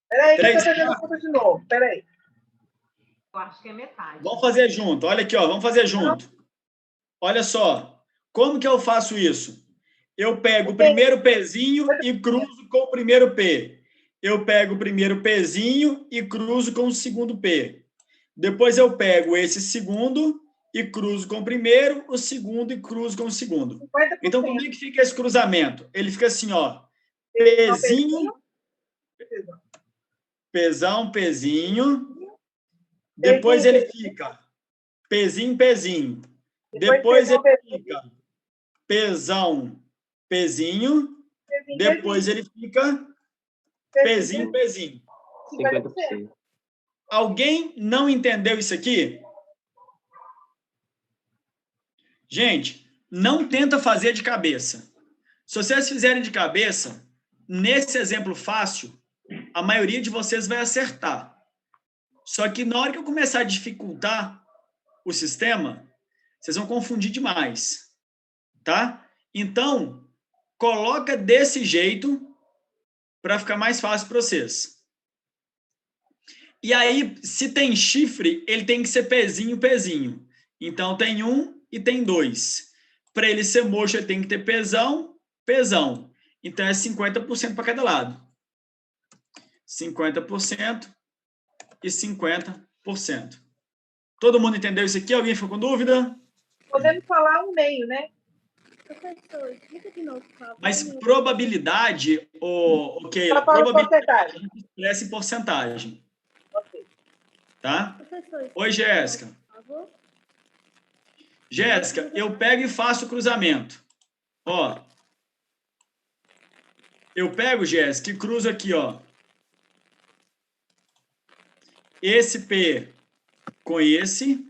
Peraí, que eu tô fazendo a conta de novo. Peraí. Eu acho que é metade. Vamos fazer junto. Olha aqui, ó. Vamos fazer junto. Olha só. Como que eu faço isso? Eu pego o primeiro pezinho e cruzo com o primeiro P. Eu pego o primeiro pezinho e cruzo com o segundo P. Depois eu pego esse segundo e cruzo com o primeiro, o segundo e cruzo com o segundo. 50%. Então, como é que fica esse cruzamento? Ele fica assim, ó. Pezinho, pezão, pezinho. Depois ele fica pezinho, pezinho. Depois ele fica pezão, pezinho. Depois ele fica pezinho, pezinho. 50%. Alguém não entendeu isso aqui? Gente, não tenta fazer de cabeça. Se vocês fizerem de cabeça, nesse exemplo fácil, a maioria de vocês vai acertar. Só que na hora que eu começar a dificultar o sistema, vocês vão confundir demais. Tá? Então, coloca desse jeito para ficar mais fácil para vocês. E aí, se tem chifre, ele tem que ser pezinho, pezinho. Então, tem 1 e tem 2. Para ele ser mocho, ele tem que ter pezão, pezão. Então, é 50% para cada lado. 50% e 50%. Todo mundo entendeu isso aqui? Alguém ficou com dúvida? Podemos falar um meio, né? Professor, explica de novo, por favor. Mas probabilidade, Keila, probabilidade a gente expressa em porcentagem. Tá? Professor, oi, Jéssica. por favor. Jéssica, eu pego e faço o cruzamento. Ó. Eu pego, Jéssica, e cruzo aqui, ó. Esse P com esse.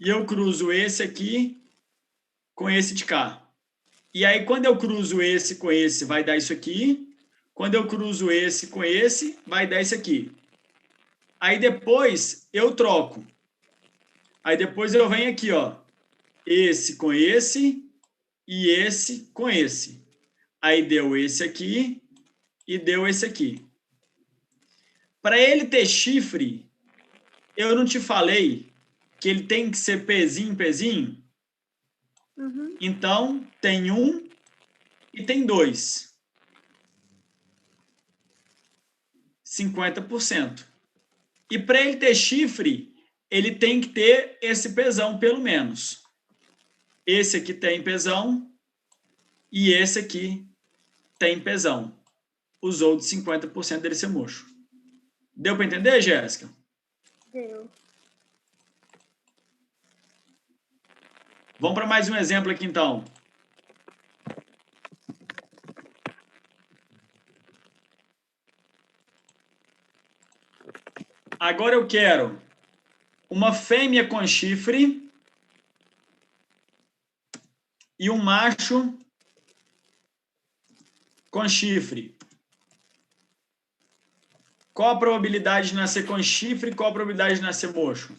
E eu cruzo esse aqui com esse de cá. E aí, quando eu cruzo esse com esse, vai dar isso aqui. Quando eu cruzo esse com esse, vai dar isso aqui. Aí depois eu troco. Aí depois eu venho aqui, ó. Esse com esse e esse com esse. Aí deu esse aqui e deu esse aqui. Para ele ter chifre, eu não te falei que ele tem que ser pezinho, pezinho? Uhum. Então, tem 1 e tem 2. 50%. E para ele ter chifre, ele tem que ter esse pezão, pelo menos. Esse aqui tem pezão e esse aqui tem pezão. Usou de 50% dele ser mocho. Deu para entender, Jéssica? Deu. Vamos para mais um exemplo aqui, então. Agora eu quero uma fêmea com chifre e um macho com chifre. Qual a probabilidade de nascer com chifre e qual a probabilidade de nascer mocho?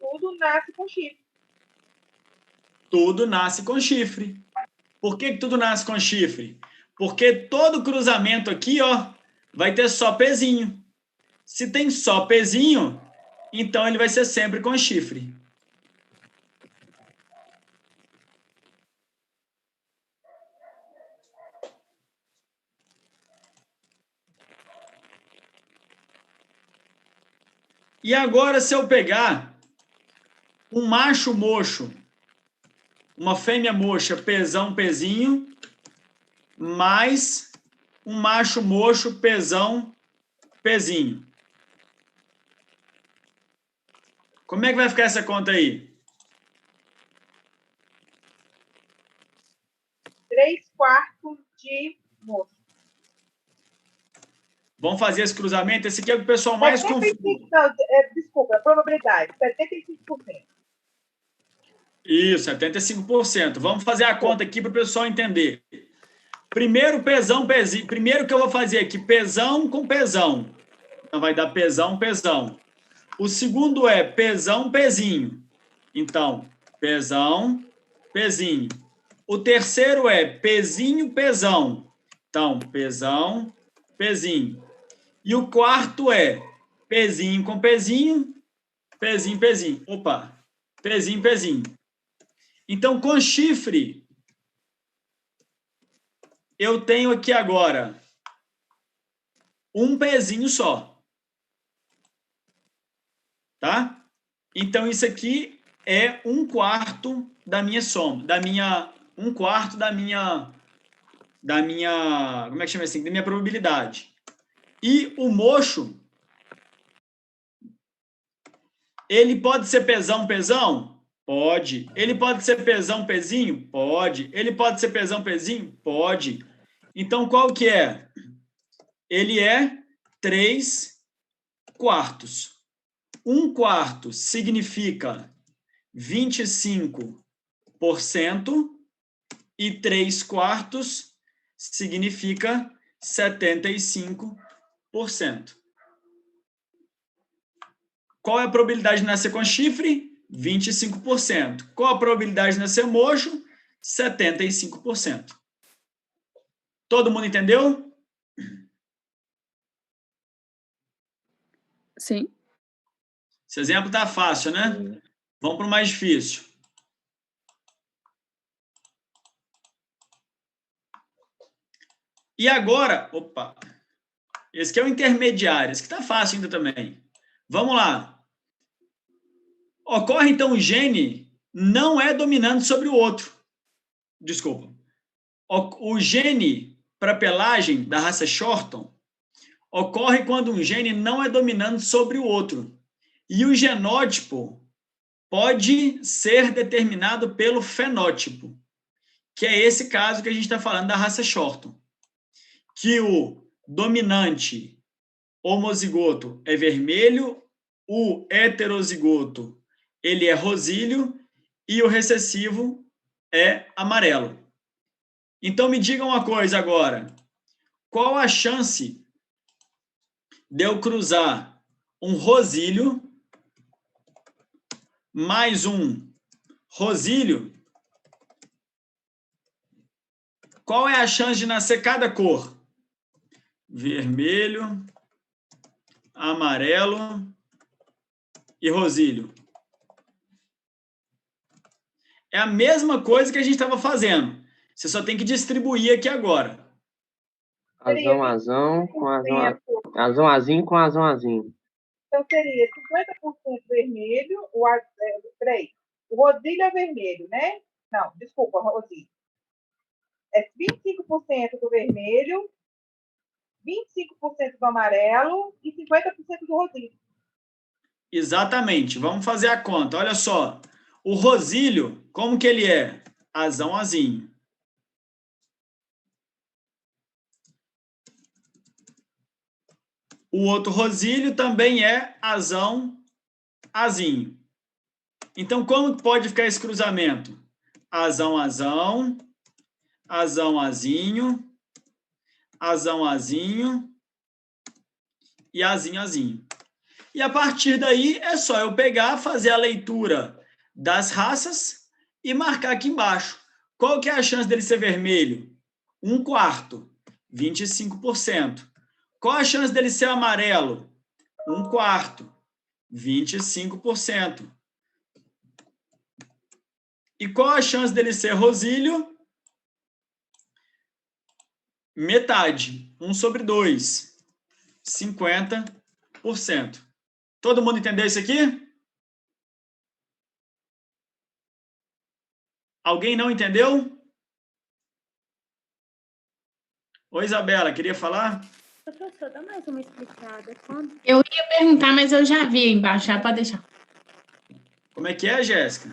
Tudo nasce com chifre. Tudo nasce com chifre. Por que tudo nasce com chifre? Porque todo cruzamento aqui, ó, vai ter só pezinho. Se tem só pezinho, então ele vai ser sempre com chifre. E agora, se eu pegar um macho mocho, uma fêmea mocha, pezão, pezinho, mais um macho mocho, pezão, pezinho. Como é que vai ficar essa conta aí? 3/4 de moço. Vamos fazer esse cruzamento? Esse aqui é o que o pessoal mais confia. Desculpa, a probabilidade, 75%. Isso, 75%. Vamos fazer a conta aqui para o pessoal entender. Primeiro, pezão, pezinho. Primeiro que eu vou fazer aqui, pezão com pezão. Então, vai dar pezão, pezão. O segundo é pezão, pezinho. Então, pezão, pezinho. O terceiro é pezinho, pezão. Então, pezão, pezinho. E o quarto é pezinho com pezinho, pezinho, pezinho. Opa, pezinho, pezinho. Então, com chifre, eu tenho aqui agora um pezinho só. Tá? Então, isso aqui é 1/4 da minha soma, um quarto da minha, como é que chama assim? Da minha probabilidade. E o mocho, ele pode ser pezão, pezão? Pode. Ele pode ser pezão, pezinho? Pode. Ele pode ser pezão, pezinho? Pode. Então, qual que é? Ele é 3/4. 1/4 significa 25% e 3/4 significa 75%. Qual é a probabilidade de nascer com chifre? 25%. Qual a probabilidade de nascer mocho? 75%. Todo mundo entendeu? Sim. Esse exemplo tá fácil, né? Vamos para o mais difícil. E agora, opa, esse aqui é o intermediário, esse aqui tá fácil ainda também. Vamos lá. Ocorre, então, o gene não é dominante sobre o outro. Desculpa. O gene para pelagem da raça Shorton ocorre quando um gene não é dominante sobre o outro. E o genótipo pode ser determinado pelo fenótipo, que é esse caso que a gente está falando da raça Shorton. Que o dominante homozigoto é vermelho, o heterozigoto ele é rosíleo e o recessivo é amarelo. Então me diga uma coisa agora. qual a chance de eu cruzar um Rosílio mais um Rosílio? Qual é a chance de nascer cada cor? Vermelho, amarelo e Rosílio. É a mesma coisa que a gente estava fazendo. Você só tem que distribuir aqui agora. Azão com azão azinho com azão azinho. Então, seria 50% vermelho, o Rosílio é vermelho, né? Não, desculpa, Rosílio. É 25% do vermelho, 25% do amarelo e 50% do Rosílio. Exatamente. Vamos fazer a conta. Olha só. O Rosílio, como que ele é? Azão azinho. O outro Rosílio também é azão azinho. Então, como pode ficar esse cruzamento? Azão azão, azão azinho, azão azinho e azinho azinho. E a partir daí é só eu pegar, fazer a leitura das raças e marcar aqui embaixo. Qual que é a chance dele ser vermelho? 1/4, 25%. Qual a chance dele ser amarelo? 1/4, 25%. E qual a chance dele ser Rosílio? Metade, 1/2, 50%. Todo mundo entendeu isso aqui? Alguém não entendeu? Oi, Isabela, queria falar? Professor, dá mais uma explicada. Quando... Eu ia perguntar, mas eu já vi aí embaixo, já pode deixar. Como é que é, Jéssica?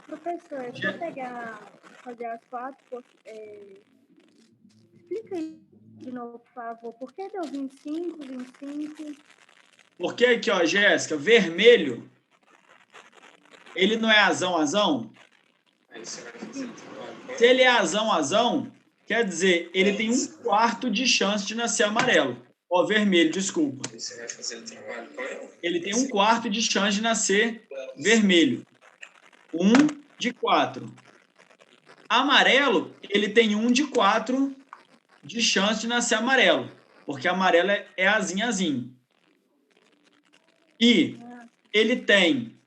Professor, se eu fazer as 4... Explica aí de novo, por favor. Por que deu 25, 25? Porque aqui, ó, Jéssica, vermelho, ele não é azão? Se ele é azão, quer dizer, ele tem 1/4 de chance de nascer amarelo. Ó, vermelho, desculpa. Ele tem 1/4 de chance de nascer vermelho. 1/4. Amarelo, ele tem 1/4 de chance de nascer amarelo, porque amarelo é azinho. E ele tem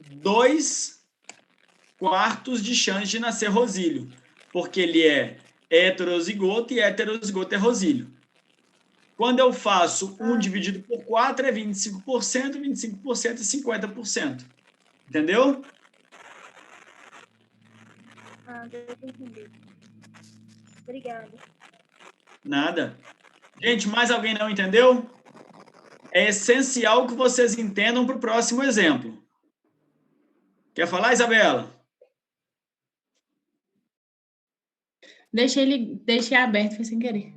2/4 de chance de nascer Rosílio, porque ele é heterozigoto e heterozigoto é Rosílio. Quando eu faço 1 dividido por 4 é 25%, 25% é 50%. Entendeu? Deu para entender. Obrigada. Nada. Gente, mais alguém não entendeu? É essencial que vocês entendam para o próximo exemplo. Quer falar, Isabela? Deixei aberto, foi sem querer.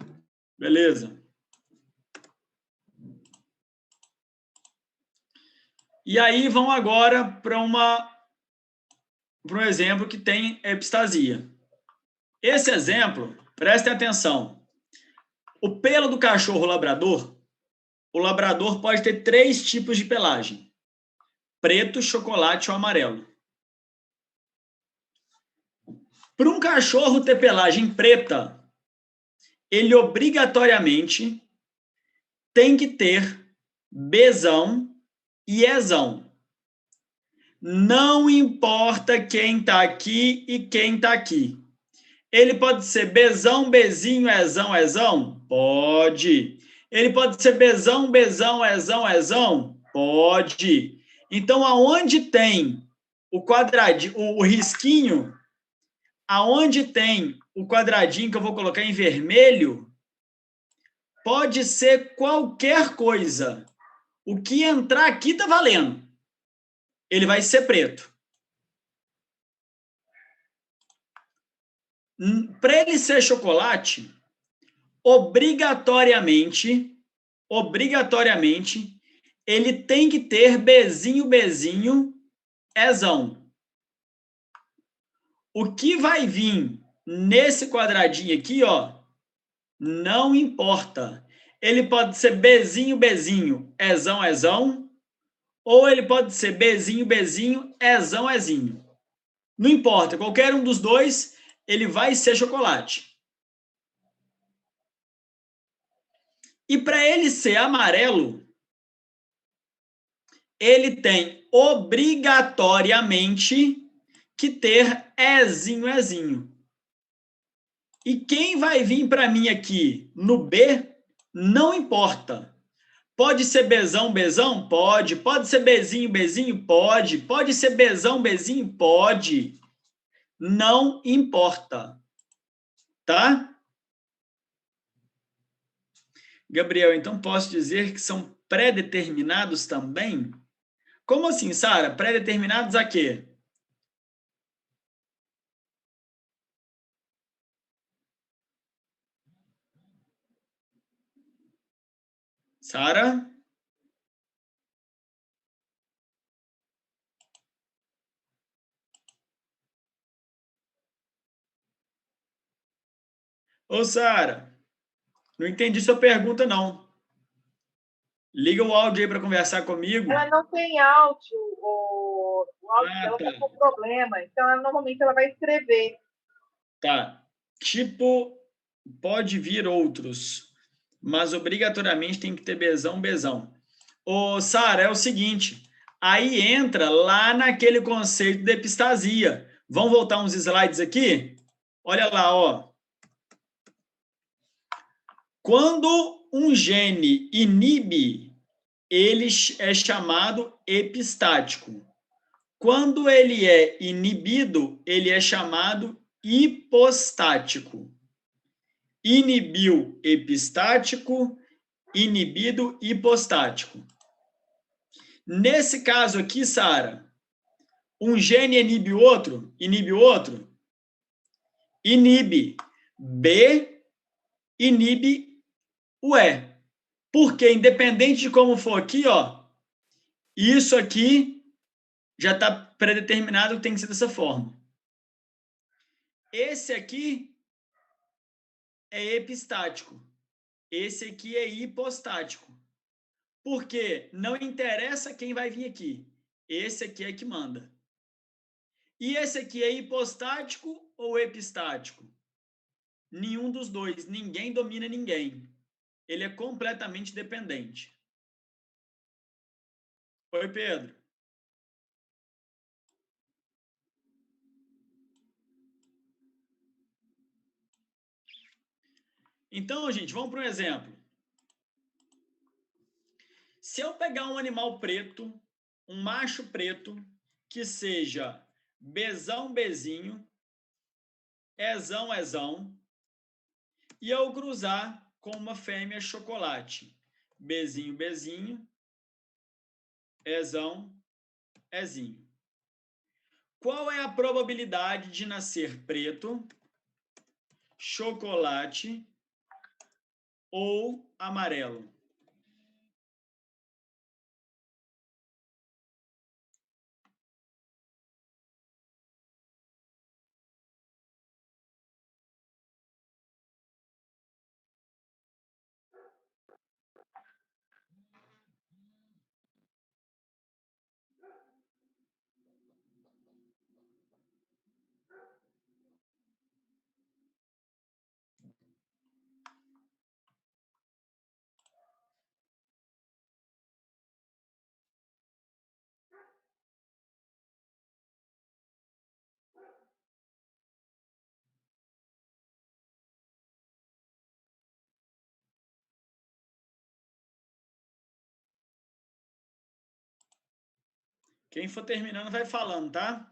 Beleza. E aí vão agora para um exemplo que tem epistasia. Esse exemplo, prestem atenção. O pelo do cachorro labrador, o labrador pode ter 3 tipos de pelagem: preto, chocolate ou amarelo. Para um cachorro ter pelagem preta, ele obrigatoriamente tem que ter Bzão e Ezão. Não importa quem está aqui e quem está aqui. Ele pode ser Bzão, Bezinho, Ezão, Ezão? Pode. Ele pode ser Bzão, Bezão, Ezão, Ezão? Pode. Então, aonde tem o quadradinho, o risquinho, aonde tem o quadradinho que eu vou colocar em vermelho, pode ser qualquer coisa. O que entrar aqui está valendo. Ele vai ser preto. Para ele ser chocolate, obrigatoriamente, ele tem que ter Bezinho, Bezinho, Ezão. O que vai vir nesse quadradinho aqui, ó, não importa. Ele pode ser Bzinho, Bzinho, Ezão, Ezão, ou ele pode ser Bzinho, Bzinho, Ezão, Ezinho. Não importa, qualquer um dos dois, ele vai ser chocolate. E para ele ser amarelo, ele tem obrigatoriamente que ter Ezinho, Ezinho. E quem vai vir para mim aqui no B, não importa. Pode ser Bzão, Bzão? Pode. Pode ser Bzinho, Bzinho? Pode. Pode ser Bzão, Bzinho? Pode. Não importa. Tá? Gabriel, então posso dizer que são pré-determinados também? Como assim, Sara? Pré-determinados a quê? Sara? Ô, Sara, não entendi sua pergunta, não. Liga o áudio aí para conversar comigo. Ela não tem áudio, o áudio dela está com problema, então normalmente ela vai escrever. Tá. Tipo, pode vir outros, mas obrigatoriamente tem que ter Bzão, Bzão. Ô, Sara, é o seguinte, aí entra lá naquele conceito de epistasia. Vamos voltar uns slides aqui? Olha lá, ó. Quando um gene inibe, ele é chamado epistático. Quando ele é inibido, ele é chamado hipostático. Inibiu, epistático, inibido, hipostático. Nesse caso aqui, Sara, um gene inibe o outro? Inibe o outro? Inibe. B inibe o E. Porque, independente de como for aqui, ó, isso aqui já está predeterminado que tem que ser dessa forma. Esse aqui é epistático. Esse aqui é hipostático. Porque não interessa quem vai vir aqui. Esse aqui é que manda. E esse aqui é hipostático ou epistático? Nenhum dos dois. Ninguém domina ninguém. Ele é completamente dependente. Oi, Pedro. Então, gente, vamos para um exemplo. Se eu pegar um animal preto, um macho preto, que seja Bzão, Bzinho, Ezão, Ezão, e eu cruzar com uma fêmea chocolate, Bzinho, Bzinho, Ezão, Ezinho. Qual é a probabilidade de nascer preto, chocolate ou amarelo? Quem for terminando vai falando, tá?